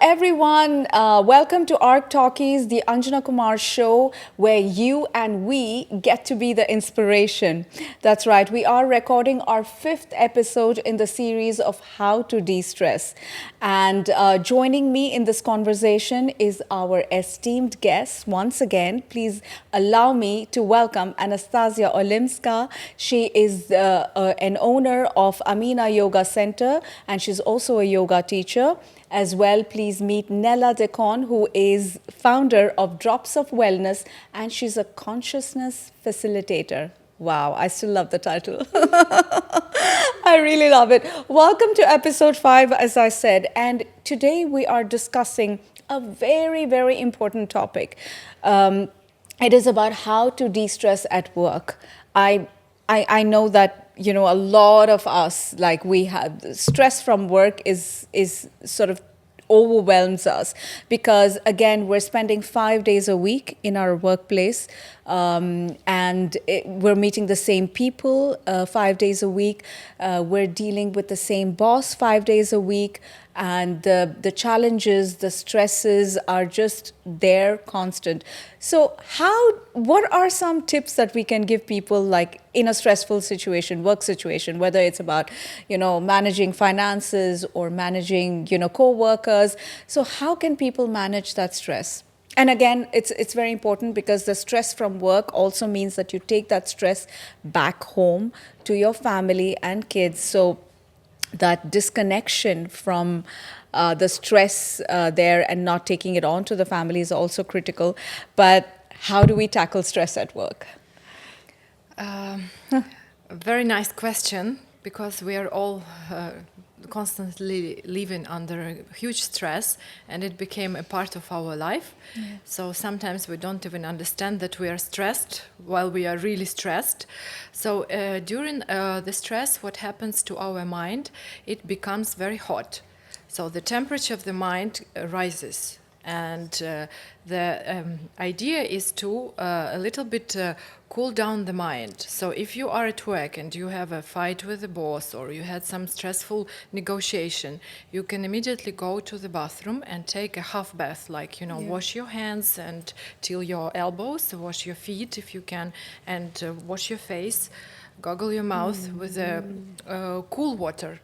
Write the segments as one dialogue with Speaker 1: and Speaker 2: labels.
Speaker 1: everyone. Welcome to ARK Talkies, the Anjana Kumar show, where you and we get to be the inspiration. That's right. We are recording our 5th episode in the series of How to De-Stress. And joining me in this conversation is our esteemed guest. Once again, please allow me to welcome Anastasia Olimpska. She is an owner of Amina Yoga Center, and she's also a yoga teacher. As well, please meet Nela, who is founder of Drops of Wellness, and she's a consciousness facilitator. Wow, I still love the title. I really love it. Welcome to episode 5, as I said. And today we are discussing a very, very important topic. It is about how to de-stress at work. I know that, you know, a lot of us, like, we have stress from work is sort of overwhelms us because, again, we're spending 5 days a week in our workplace, and we're meeting the same people 5 days a week. We're dealing with the same boss 5 days a week, and the challenges, the stresses are just there, constant. So what are some tips that we can give people, like, in a stressful situation, work situation, whether it's about, you know, managing finances or managing, you know, co-workers? So how can people manage that stress? And again, it's very important because the stress from work also means that you take that stress back home to your family and kids. So that disconnection from the stress there and not taking it on to the family is also critical. But how do we tackle stress at work?
Speaker 2: Very nice question, because we are all constantly living under huge stress, and it became a part of our life. Yeah. So sometimes we don't even understand that we are stressed while we are really stressed. So during the stress, what happens to our mind? It becomes very hot. So the temperature of the mind rises. And the idea is to a little bit cool down the mind. So if you are at work and you have a fight with the boss, or you had some stressful negotiation, you can immediately go to the bathroom and take a half bath, like, you know, wash your hands and till your elbows, wash your feet if you can, and wash your face, gargle your mouth with cool water.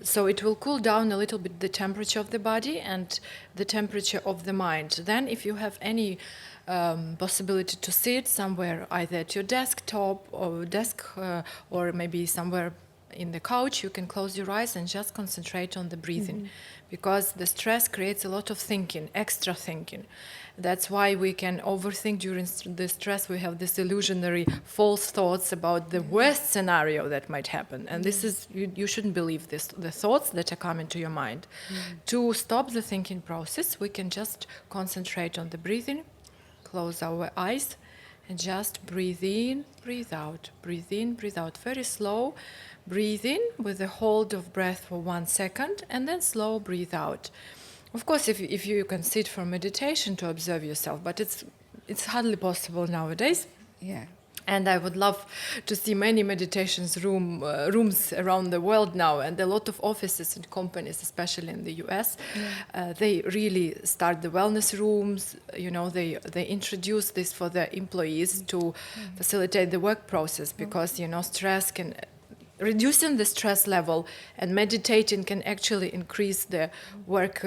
Speaker 2: So it will cool down a little bit the temperature of the body and the temperature of the mind. Then if you have any possibility to sit somewhere, either at your desktop or desk or maybe somewhere in the couch, you can close your eyes and just concentrate on the breathing. Because the stress creates a lot of thinking, extra thinking. That's why we can overthink during the stress. We have this illusionary false thoughts about the worst scenario that might happen. And this is, you shouldn't believe this, the thoughts that are coming to your mind. To stop the thinking process, we can just concentrate on the breathing, close our eyes, and just breathe in, breathe out, breathe in, breathe out. Very slow. Breathe in with a hold of breath for 1 second, and then slow breathe out. Of course, if you can sit for meditation to observe yourself, but it's hardly possible nowadays.
Speaker 1: Yeah.
Speaker 2: And I would love to see many meditations rooms around the world now, and a lot of offices and companies, especially in the US, they really start the wellness rooms. You know, they introduce this for their employees to facilitate the work process, because, you know, stress can... Reducing the stress level and meditating can actually increase the work,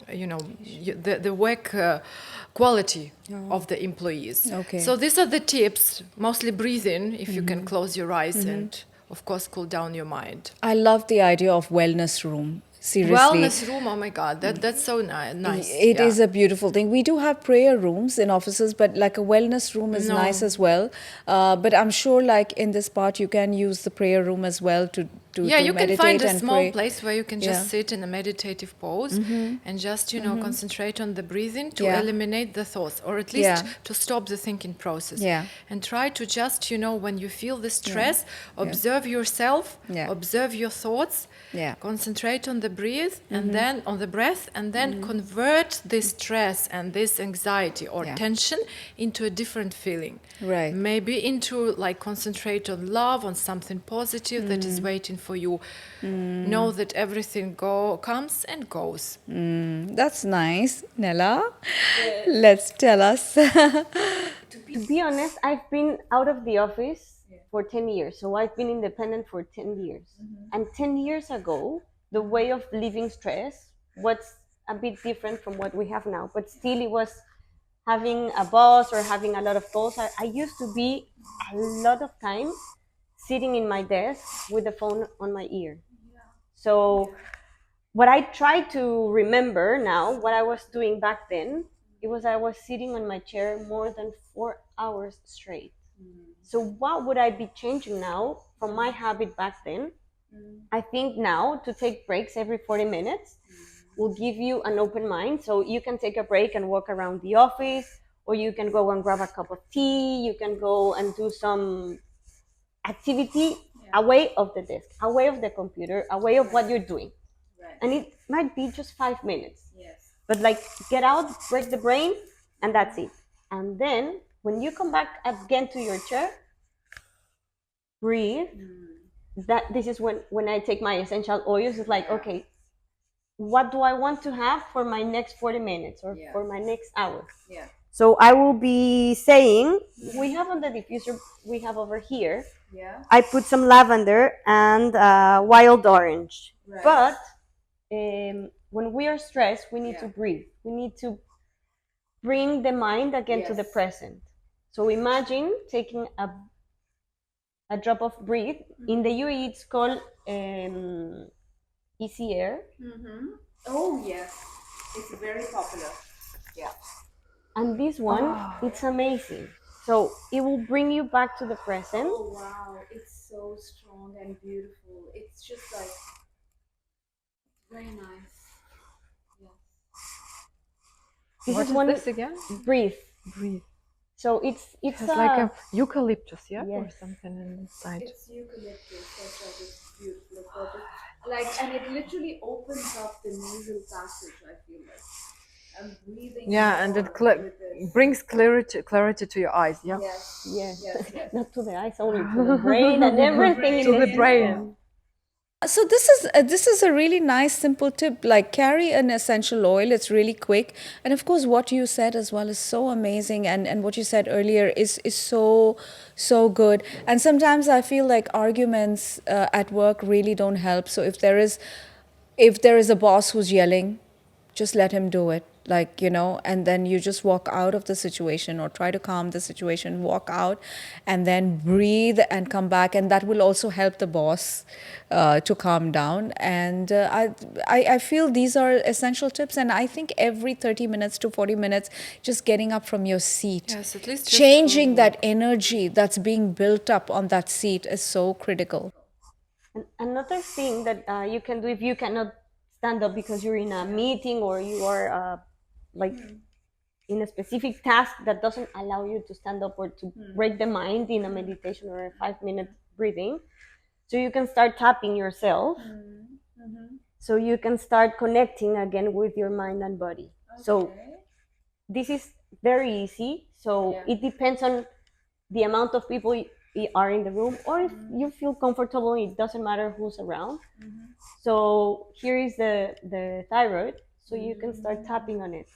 Speaker 2: the work quality of the employees.
Speaker 1: Okay.
Speaker 2: So these are the tips, mostly breathing, if you can close your eyes and, of course, cool down your mind.
Speaker 1: I love the idea of wellness room. Seriously.
Speaker 2: Wellness room, oh my God, that's so nice.
Speaker 1: It is a beautiful thing. We do have prayer rooms in offices, but like a wellness room is nice as well. But I'm sure, like, in this part, you can use the prayer room as well to
Speaker 2: you
Speaker 1: meditate
Speaker 2: can find a
Speaker 1: and
Speaker 2: small
Speaker 1: pray.
Speaker 2: place where you can just sit in a meditative pose and just, you know, concentrate on the breathing to eliminate the thoughts, or at least to stop the thinking process.
Speaker 1: Yeah.
Speaker 2: And try to just, you know, when you feel the stress, observe yourself, observe your thoughts, concentrate on the breathe and then on the breath, and then convert this stress and this anxiety or tension into a different feeling.
Speaker 1: Right.
Speaker 2: Maybe into, like, concentrate on love, on something positive that is waiting for you. Know that everything comes and goes.
Speaker 1: That's nice. Nela, let's tell us.
Speaker 3: To be honest, I've been out of the office for 10 years. So I've been independent for 10 years. And 10 years ago, the way of living stress was a bit different from what we have now. But still, it was having a boss or having a lot of calls. I used to be a lot of time sitting in my desk with the phone on my ear. So what I try to remember now, what I was doing back then, it was I was sitting on my chair more than 4 hours straight. So what would I be changing now from my habit back then? I think now to take breaks every 40 minutes will give you an open mind. So you can take a break and walk around the office, or you can go and grab a cup of tea. You can go and do some activity away of the desk, away of the computer, away of what you're doing. And it might be just 5 minutes. But like get out, break the brain, and that's it. And then when you come back again to your chair, breathe. That this is when I take my essential oils. It's like, okay, what do I want to have for my next 40 minutes or for my next hour? So I will be saying, we have on the diffuser, we have over here, I put some lavender and wild orange. But when we are stressed, we need to breathe. We need to bring the mind again to the present. So imagine taking a drop of breath. In the UAE, it's called easy air.
Speaker 1: Oh, yes. It's very popular. Yeah.
Speaker 3: And this one, it's amazing. So it will bring you back to the present.
Speaker 1: Oh, wow. It's so strong and beautiful. It's just like very nice.
Speaker 3: This
Speaker 2: What
Speaker 3: is
Speaker 2: is
Speaker 3: one.
Speaker 2: this again?
Speaker 3: Breathe.
Speaker 2: Breathe.
Speaker 3: So it's
Speaker 2: It's like a eucalyptus, yeah, or
Speaker 3: Yes.
Speaker 2: something inside.
Speaker 1: It's eucalyptus. That's why it's beautiful. It's gorgeous. Like, and it literally opens up the nasal passage. I feel like I'm breathing.
Speaker 2: Yeah, and it
Speaker 1: more with this.
Speaker 2: brings clarity to your eyes. Yeah,
Speaker 1: Yes.
Speaker 3: yes,
Speaker 1: Yes.
Speaker 3: not to the eyes only, to the brain and everything in
Speaker 2: to the
Speaker 3: system.
Speaker 2: brain.
Speaker 1: So this is a really nice simple tip. Like carry an essential oil. It's really quick, and of course, what you said as well is so amazing. And what you said earlier is so good. And sometimes I feel like arguments at work really don't help. So if there is a boss who's yelling, just let him do it, like, and then you just walk out of the situation or try to calm the situation, walk out and then breathe and come back, and that will also help the boss to calm down. And I feel these are essential tips, and I think every 30 minutes to 40 minutes, just getting up from your seat,
Speaker 2: Yes, at least
Speaker 1: changing that energy that's being built up on that seat is so critical.
Speaker 3: And another thing that you can do if you cannot stand up because you're in a meeting or you are like in a specific task that doesn't allow you to stand up or to break the mind in a meditation or a 5 minute breathing. So you can start tapping yourself. So you can start connecting again with your mind and body. So this is very easy. So it depends on the amount of people are in the room, or if you feel comfortable, it doesn't matter who's around. So here is the thyroid. So you can start tapping on it.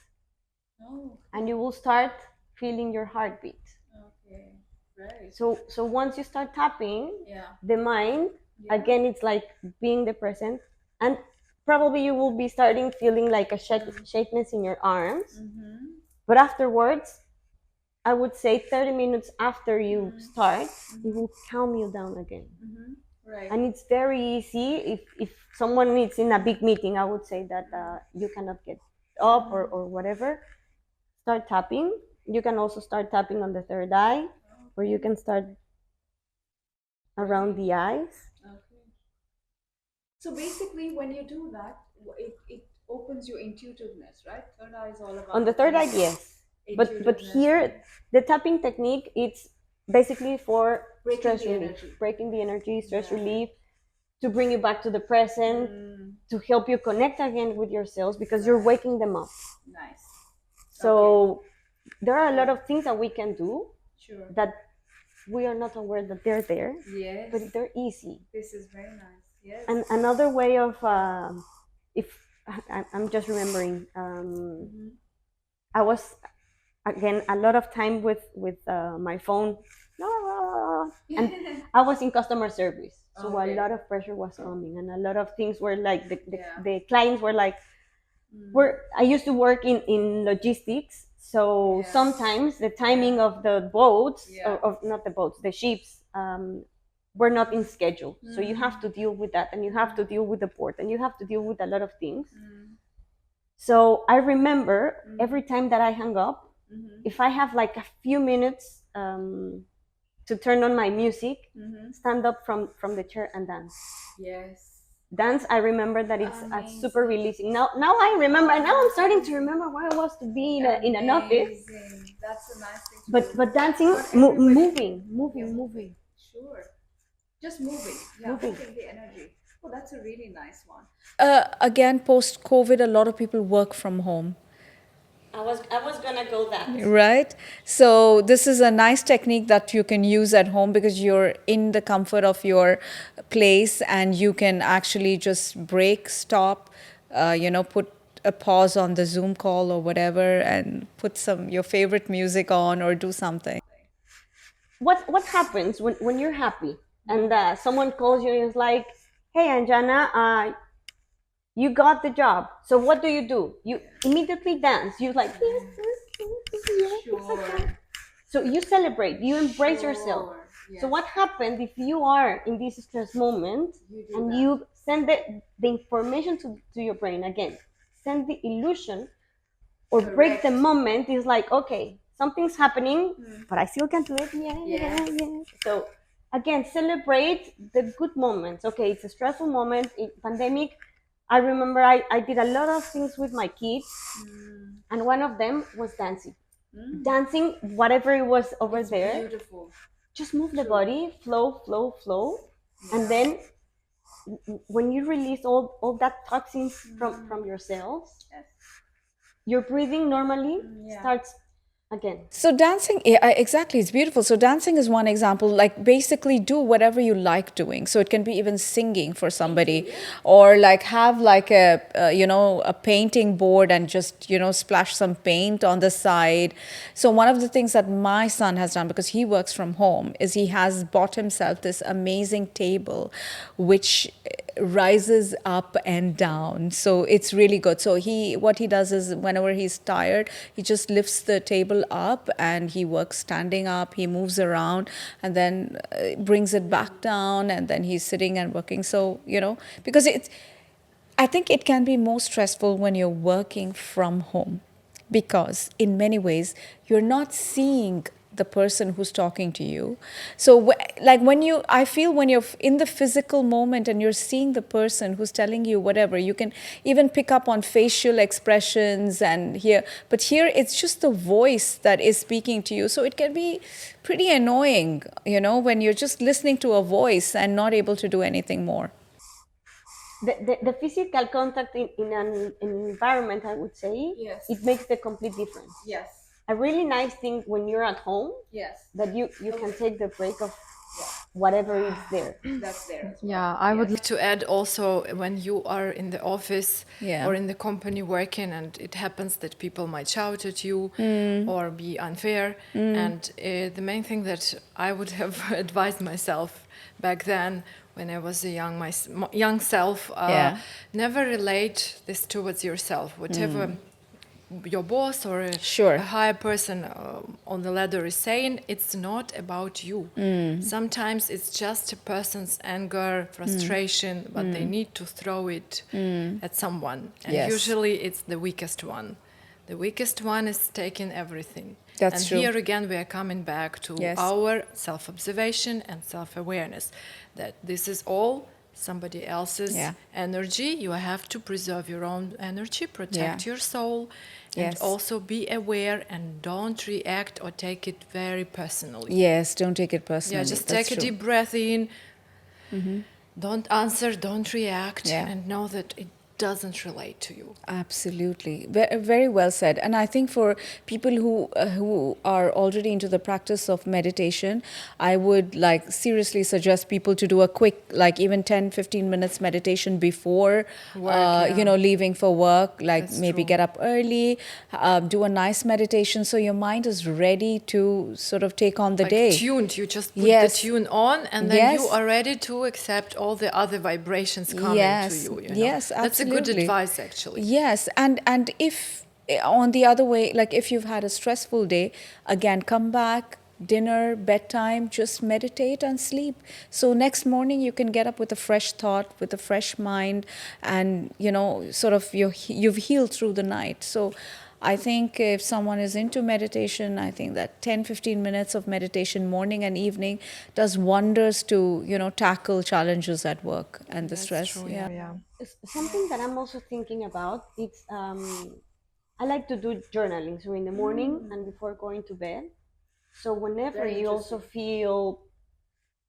Speaker 3: And you will start feeling your heartbeat. So once you start tapping, the mind, again, it's like being the present. And probably you will be starting feeling like a shakiness in your arms. But afterwards, I would say 30 minutes after you start, it will calm you down again. Right. And it's very easy. If someone is in a big meeting, I would say that you cannot get up or whatever, start tapping. You can also start tapping on the third eye, or you can start around the eyes.
Speaker 1: So basically, when you do that, it opens your intuitiveness, right? Third eye is all about.
Speaker 3: On the third eye, yes. But here, the tapping technique, it's basically for stress relief, breaking the energy, stress relief, to bring you back to the present, to help you connect again with your cells, because you're waking them up.
Speaker 1: Nice.
Speaker 3: So there are a lot of things that we can do that we are not aware that they're there.
Speaker 1: Yes.
Speaker 3: But they're easy.
Speaker 1: This is very nice.
Speaker 3: And another way of, if I'm just remembering, I was again a lot of time with my phone, and I was in customer service, so a lot of pressure was coming, and a lot of things were like the clients were like, I used to work in logistics, so sometimes the timing of the boats, or not the boats, the ships, were not in schedule. So you have to deal with that, and you have to deal with the port, and you have to deal with a lot of things. So I remember every time that I hung up, if I have like a few minutes to turn on my music, stand up from the chair and dance. Dance, I remember that it's super releasing. Now I remember, and now I'm starting to remember why I was to be in an office.
Speaker 1: That's a nice thing.
Speaker 3: But dancing, moving.
Speaker 1: Sure. Just moving.
Speaker 3: Moving.
Speaker 1: The energy. Oh, that's a really nice one. Again, post-COVID, a lot of people work from home.
Speaker 3: I was gonna go that.
Speaker 1: Right? So this is a nice technique that you can use at home because you're in the comfort of your place and you can actually just break, stop, put a pause on the Zoom call or whatever and put your favorite music on or do something.
Speaker 3: What happens when you're happy and someone calls you and is like, hey Anjana, you got the job. So what do? You immediately dance. You like, yes.
Speaker 1: Sure.
Speaker 3: So you celebrate, you embrace yourself. Yes. So what happens if you are in this stress moment and you send the information to your brain again, send the illusion or break the moment is like, okay, something's happening, but I still can do it. Yeah. So again, celebrate the good moments. Okay, it's a stressful moment in pandemic. I remember I did a lot of things with my kids, and one of them was dancing. Dancing, whatever it was over there.
Speaker 1: Beautiful.
Speaker 3: Just move the body, flow. Yeah. And then when you release all that toxins from your cells, your breathing normally starts again.
Speaker 1: So dancing, exactly, it's beautiful. So dancing is one example, like basically do whatever you like doing. So it can be even singing for somebody or like have like a painting board and just, splash some paint on the side. So one of the things that my son has done, because he works from home, is he has bought himself this amazing table, which rises up and down. So it's really good. So what he does is whenever he's tired, he just lifts the table up and he works standing up, he moves around and then brings it back down and then he's sitting and working. So, because I think it can be more stressful when you're working from home because in many ways you're not seeing the person who's talking to you. So I feel when you're in the physical moment and you're seeing the person who's telling you whatever, you can even pick up on facial expressions and but here it's just the voice that is speaking to you. So it can be pretty annoying, when you're just listening to a voice and not able to do anything more.
Speaker 3: The physical contact in an environment, I would say, it makes the complete difference.
Speaker 1: Yes.
Speaker 3: A really nice thing when you're at home, that you can take the break of whatever is there.
Speaker 1: That's there.
Speaker 2: Yeah, I would like to add also when you are in the office or in the company working and it happens that people might shout at you or be unfair. And the main thing that I would have advised myself back then when I was a young self, never relate this towards yourself. Whatever your boss or a higher person on the ladder is saying, it's not about you. Sometimes it's just a person's anger, frustration, but they need to throw it at someone. And usually it's the weakest one. The weakest one is taking everything.
Speaker 1: That's
Speaker 2: and
Speaker 1: true.
Speaker 2: Here again we are coming back to our self-observation and self-awareness, that this is all somebody else's energy. You have to preserve your own energy, protect your soul, and also be aware and don't react or take it very personally.
Speaker 1: Yes, don't take it personally.
Speaker 2: Yeah, just take a deep breath in. Don't answer, don't react, and know that doesn't relate to you.
Speaker 1: Absolutely. Very well said. And I think for people who are already into the practice of meditation, I would like seriously suggest people to do a quick, like even 10-15 minutes meditation before,
Speaker 2: Work,
Speaker 1: you know, leaving for work, like
Speaker 2: That's
Speaker 1: maybe
Speaker 2: true.
Speaker 1: get up early, do a nice meditation so your mind is ready to sort of take on the
Speaker 2: Like
Speaker 1: day.
Speaker 2: tuned, you just put
Speaker 1: Yes.
Speaker 2: the tune on, and then you
Speaker 1: Yes.
Speaker 2: are ready to accept all the other vibrations coming to you. You know,
Speaker 1: Yes,
Speaker 2: that's a good
Speaker 1: absolutely.
Speaker 2: advice, actually.
Speaker 1: Yes, and if on the other way, like if you've had a stressful day, again, come back, dinner, bedtime, just meditate and sleep. So next morning you can get up with a fresh thought, with a fresh mind, and you know, sort of you've healed through the night. So I think if someone is into meditation, I think that 10-15 minutes of meditation morning and evening does wonders to, you know, tackle challenges at work and the
Speaker 2: That's
Speaker 1: stress.
Speaker 2: true,
Speaker 1: Yeah.
Speaker 2: yeah.
Speaker 3: Something that I'm also thinking about, it's I like to do journaling, so in the morning and before going to bed. So whenever you also feel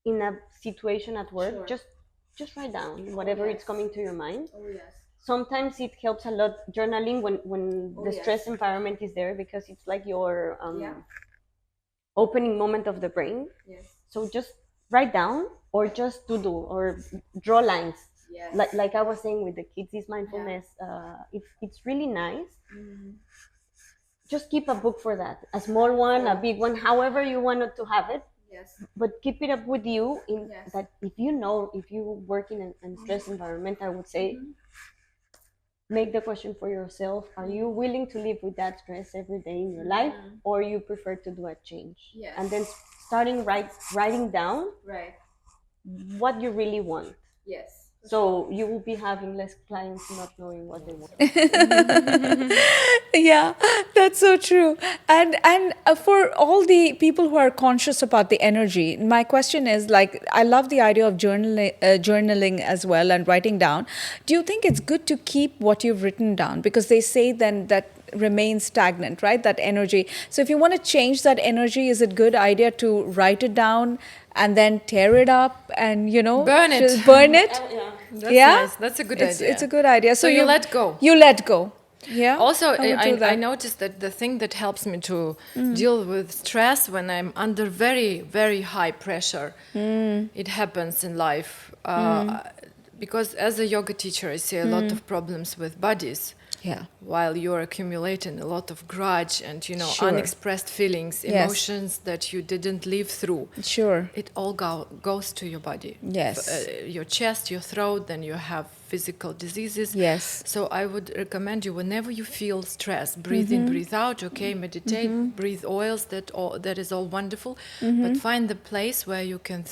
Speaker 3: in a situation at work, just write down whatever it's coming to your mind. Sometimes it helps a lot journaling when the stress environment is there, because it's like your opening moment of the brain. So just write down, or just doodle, or draw lines. Like I was saying with the kids, this mindfulness, it's really nice. Just keep a book for that, a small one, a big one, however you want it to have it. But keep it up with you, in that if you work in a stress environment, I would say, make the question for yourself: are you willing to live with that stress every day in your life, or you prefer to do a change? And then starting writing down what you really want. So you will be having less clients not knowing what they want.
Speaker 1: Yeah, that's so true. And for all the people who are conscious about the energy, my question is, like, I love the idea of journaling as well and writing down. Do you think it's good to keep what you've written down, because they say then that remains stagnant, right? That energy. So if you want to change that energy, is it good idea to write it down and then tear it up and, you know,
Speaker 2: Burn it.
Speaker 1: just burn it?
Speaker 2: That's
Speaker 1: Yeah?
Speaker 2: nice. That's a good idea.
Speaker 1: It's a good idea.
Speaker 2: So you let go.
Speaker 1: You let go. Yeah.
Speaker 2: Also,
Speaker 1: would do
Speaker 2: I
Speaker 1: that.
Speaker 2: noticed that the thing that helps me to deal with stress when I'm under very, very high pressure, it happens in life. Because as a yoga teacher, I see a lot of problems with bodies.
Speaker 1: Yeah.
Speaker 2: While you're accumulating a lot of grudge and, you know,
Speaker 1: Sure.
Speaker 2: unexpressed feelings,
Speaker 1: Yes.
Speaker 2: emotions that you didn't live through.
Speaker 1: Sure.
Speaker 2: It all goes to your body.
Speaker 1: Yes.
Speaker 2: Your chest, your throat, then you have physical diseases.
Speaker 1: Yes.
Speaker 2: So I would recommend you, whenever you feel stress, breathe in, breathe out, okay, meditate, breathe oils, that is all wonderful. But find the place where you can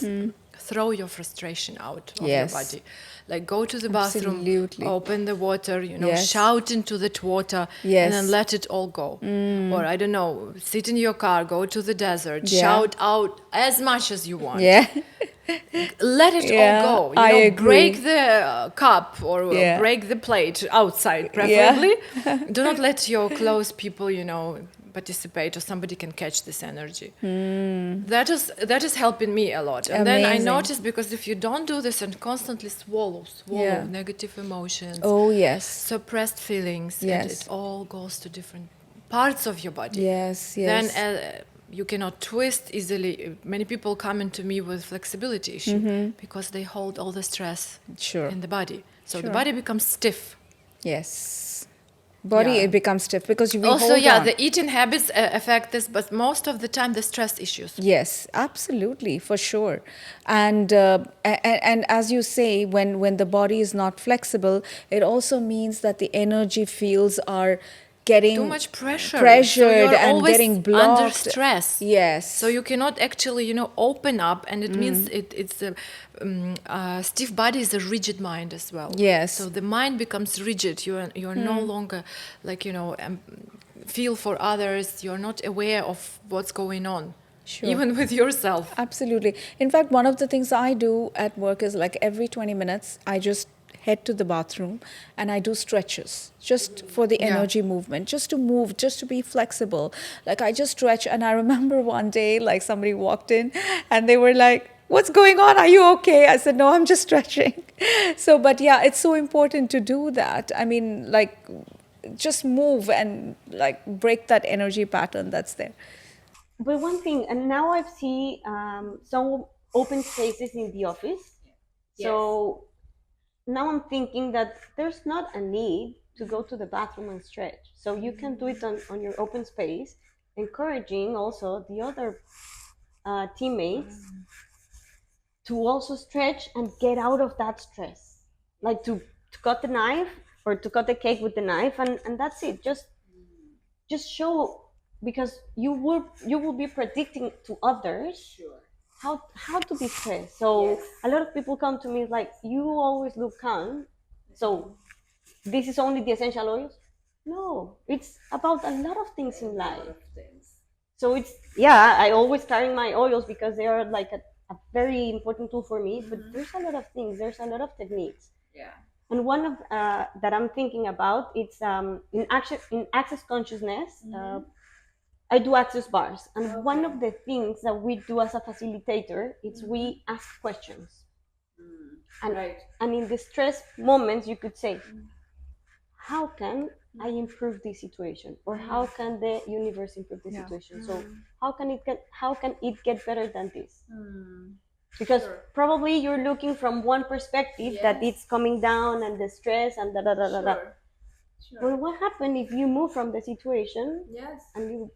Speaker 2: throw your frustration out of
Speaker 1: Yes.
Speaker 2: your body. Like go to the bathroom,
Speaker 1: Absolutely.
Speaker 2: open the water, you know,
Speaker 1: Yes.
Speaker 2: shout into that water,
Speaker 1: Yes.
Speaker 2: and then let it all go. Or I don't know, sit in your car, go to the desert,
Speaker 1: Yeah.
Speaker 2: shout out as much as you want.
Speaker 1: Yeah.
Speaker 2: Let it
Speaker 1: Yeah,
Speaker 2: all go. You
Speaker 1: I
Speaker 2: know,
Speaker 1: agree.
Speaker 2: break the cup or
Speaker 1: Yeah.
Speaker 2: break the plate outside, preferably. Do not let your close people, you know, participate, or somebody can catch this energy. That is helping me a lot. And then I
Speaker 1: Amazing.
Speaker 2: noticed, because if you don't do this and constantly swallow
Speaker 1: Yeah.
Speaker 2: negative emotions,
Speaker 1: Oh, yes.
Speaker 2: suppressed feelings, and
Speaker 1: Yes.
Speaker 2: it all goes to different parts of your body.
Speaker 1: Yes, yes.
Speaker 2: Then you cannot twist easily. Many people come into me with flexibility issue because they hold all the stress
Speaker 1: Sure.
Speaker 2: in the body. So
Speaker 1: Sure.
Speaker 2: the body becomes stiff.
Speaker 1: Yes. Body,
Speaker 2: Yeah.
Speaker 1: it becomes stiff because we
Speaker 2: Also,
Speaker 1: hold
Speaker 2: yeah,
Speaker 1: on.
Speaker 2: the eating habits affect this, but most of the time the stress issues.
Speaker 1: Yes, absolutely, for sure. And and as you say, when the body is not flexible, it also means that the energy fields are getting
Speaker 2: Too much pressure. So
Speaker 1: pressured
Speaker 2: you're
Speaker 1: and
Speaker 2: always
Speaker 1: getting blocked.
Speaker 2: under stress.
Speaker 1: Yes.
Speaker 2: So you cannot actually, you know, open up, and it means it's a stiff body is a rigid mind as well.
Speaker 1: Yes.
Speaker 2: So the mind becomes rigid. You're no longer like, you know, feel for others. You're not aware of what's going on,
Speaker 1: Sure.
Speaker 2: even with yourself.
Speaker 1: Absolutely. In fact, one of the things I do at work is, like, every 20 minutes, I just head to the bathroom and I do stretches just for the
Speaker 2: Yeah.
Speaker 1: energy movement, just to move, just to be flexible. Like, I just stretch. And I remember one day, like, somebody walked in and they were like, what's going on? Are you okay? I said, no, I'm just stretching. So, but yeah, it's so important to do that. I mean, like, just move and like break that energy pattern that's there.
Speaker 3: But one thing, and now I've seen some open spaces in the office. So now I'm thinking that there's not a need to go to the bathroom and stretch. So you can do it on your open space, encouraging also the other teammates to also stretch and get out of that stress. Like to cut the knife or to cut the cake with the knife, and that's it. Just show, because you will be predicting to others how to be stressed. So a lot of people come to me like, you always look calm, so this is only the essential oils. No, it's about a lot of things in life. So it's, yeah, I always carry my oils because they are like a very important tool for me, but there's a lot of things, there's a lot of techniques. And one of that I'm thinking about, it's in access consciousness. I do access bars, and one of the things that we do as a facilitator is we ask questions. And in the stress moments, you could say, how can I improve this situation, or how can the universe improve this situation? So how can it get better than this? Because probably you're looking from one perspective, that it's coming down and the stress and da da da da da. But what happens if you move from the situation and you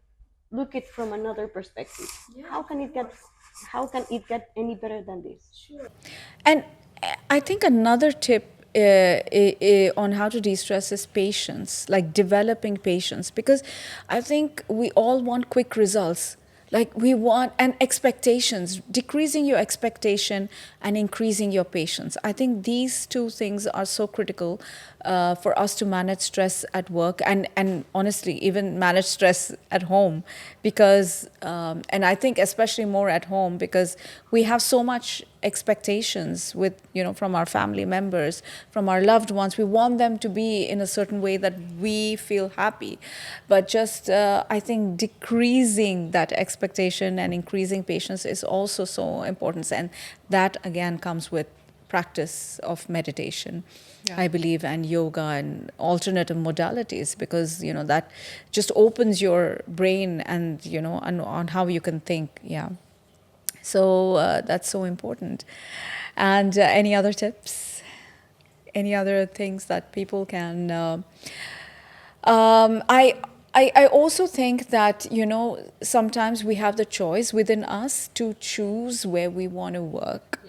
Speaker 3: look it from another perspective? How can it get any better than this?
Speaker 1: And I think another tip on how to de-stress is patience, like developing patience, because I think we all want quick results. Like we want, and expectations, decreasing your expectation and increasing your patience. I think these two things are so critical for us to manage stress at work, and honestly, even manage stress at home, because, and I think especially more at home, because we have so much expectations with, from our family members, from our loved ones. We want them to be in a certain way that we feel happy. But just, I think decreasing that expectation and increasing patience is also so important. And that again comes with practice of meditation, I believe, and yoga and alternative modalities, because that just opens your brain and on how you can think. So that's so important. And any other tips? Any other things that people can? I also think that sometimes we have the choice within us to choose where we want to work.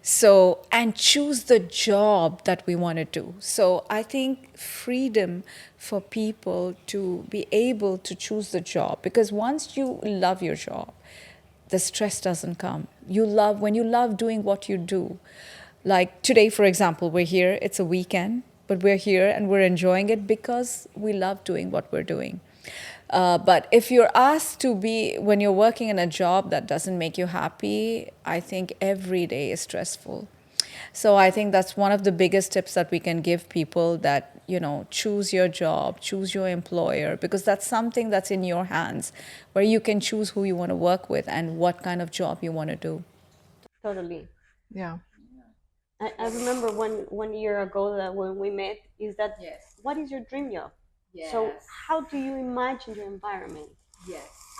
Speaker 1: So, and choose the job that we want to do. So I think freedom for people to be able to choose the job, because once you love your job, the stress doesn't come. When you love doing what you do. Like today, for example, we're here, it's a weekend, but we're here and we're enjoying it because we love doing what we're doing. But if you're asked to be, when you're working in a job that doesn't make you happy, I think every day is stressful. So I think that's one of the biggest tips that we can give people, that, choose your job, choose your employer, because that's something that's in your hands, where you can choose who you want to work with and what kind of job you want to do.
Speaker 3: Totally.
Speaker 2: Yeah.
Speaker 3: I remember 1 year ago that when we met, is that, what is your dream job? So how do you imagine your environment?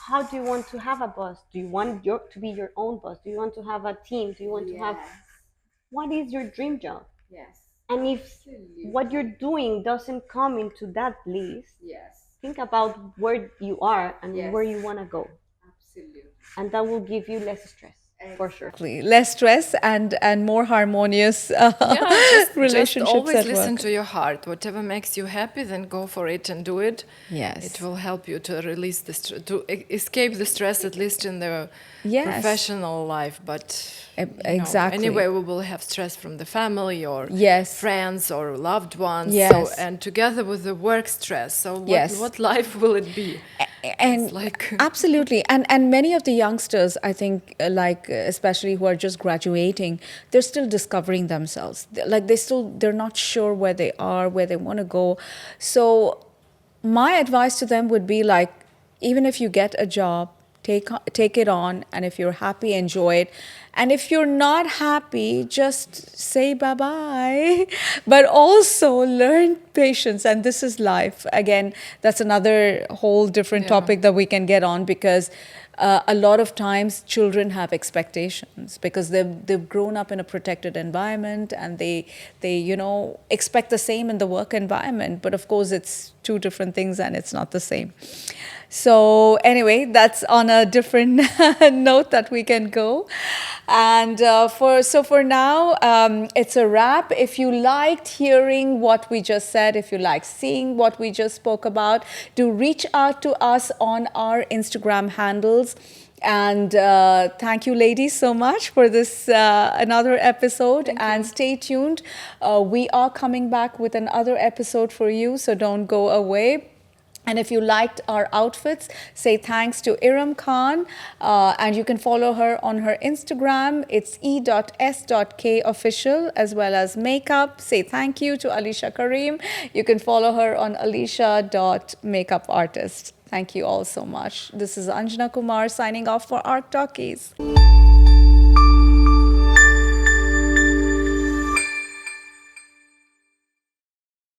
Speaker 3: How do you want to have a boss? Do you want to be your own boss? Do you want to have a team? Do you want to have, what is your dream job? And if what you're doing doesn't come into that list, think about where you are and where you want to go. And that will give you less stress. For sure.
Speaker 1: Less stress and more harmonious relationships
Speaker 2: just always
Speaker 1: at
Speaker 2: listen
Speaker 1: work.
Speaker 2: to your heart. Whatever makes you happy, then go for it and do it.
Speaker 1: Yes.
Speaker 2: It will help you to release to escape the stress, at least in the
Speaker 1: Yes.
Speaker 2: professional life. But
Speaker 1: exactly.
Speaker 2: Anyway, we will have stress from the family or
Speaker 1: Yes.
Speaker 2: friends or loved ones.
Speaker 1: Yes.
Speaker 2: So, and together with the work stress. So what life will it be?
Speaker 1: And absolutely, and many of the youngsters, I think, especially who are just graduating, they're still discovering themselves. Like they're not sure where they are, where they want to go. So my advice to them would be, like, even if you get a job, take it on, and if you're happy, enjoy it. And if you're not happy, just say bye-bye. But also learn patience, and this is life. Again, that's another whole different topic that we can get on, because a lot of times children have expectations because they've grown up in a protected environment, and they expect the same in the work environment. But of course, it's two different things, and it's not the same. So anyway, that's on a different note that we can go. And for now, it's a wrap. If you liked hearing what we just said, if you like seeing what we just spoke about, do reach out to us on our Instagram handles. And thank you, ladies, so much for this another episode. And stay tuned. We are coming back with another episode for you, so don't go away. And if you liked our outfits, say thanks to Eram Khan, and you can follow her on her Instagram. It's e.s.k official, as well as makeup. Say thank you to Alisha Karim. You can follow her on alisha.makeupartist. Thank you all so much. This is Anjana Kumar signing off for ARK Talkies.